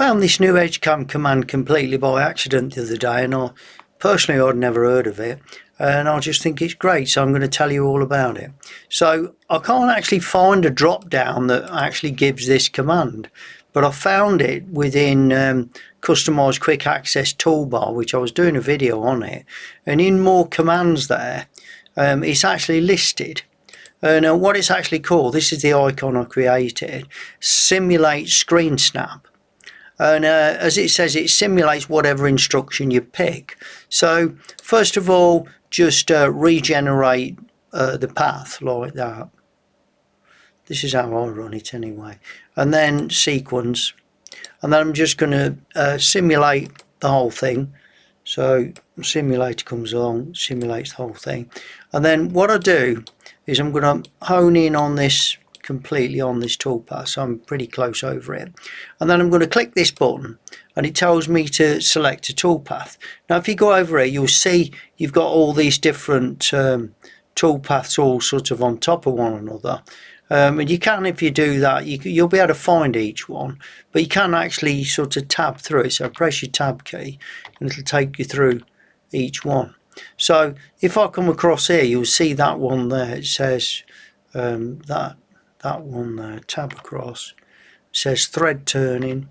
found this new Edgecam command completely by accident the other day, and personally I'd never heard of it, and I just think it's great, so I'm going to tell you all about it. So I can't actually find a drop down that actually gives this command, but I found it within Customize Quick Access Toolbar, which I was doing a video on it, and in more commands there, it's actually listed. And what it's actually called, this is the icon I created, Simulate ScreenSnap. And as it says, it simulates whatever instruction you pick. So first of all, just regenerate the path like that. This is how I run it anyway. And then sequence. And then I'm just going to simulate the whole thing. So simulator comes along, simulates the whole thing. And then what I do is I'm going to hone in on this completely on this toolpath, so I'm pretty close over it, and then I'm going to click this button and it tells me to select a toolpath. Now if you go over here, you'll see you've got all these different toolpaths all sort of on top of one another, and you can, if you do that, you'll be able to find each one, but you can actually sort of tab through it. So press your tab key and it'll take you through each one. So if I come across here, you'll see that one there, it says that one there, tab across, it says thread turning,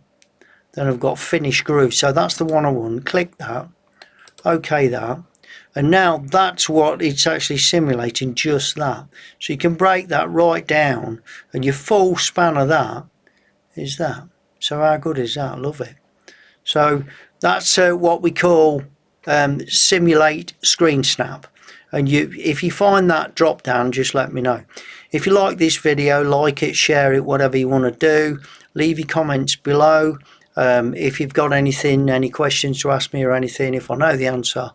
then I've got finish groove, so that's the one I want. Click that, OK that, and now that's what it's actually simulating, just that. So you can break that right down, and your full span of that is that. So how good is that? Love it. So that's what we call simulate ScreenSnap. And if you find that drop down, just let me know. If you like this video, like it, share it, whatever you want to do. Leave your comments below. If you've got anything, any questions to ask me or anything, if I know the answer,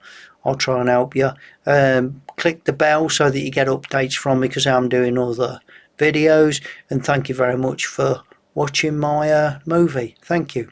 I'll try and help you. Click the bell so that you get updates from me, because I'm doing other videos. And thank you very much for watching my movie. Thank you.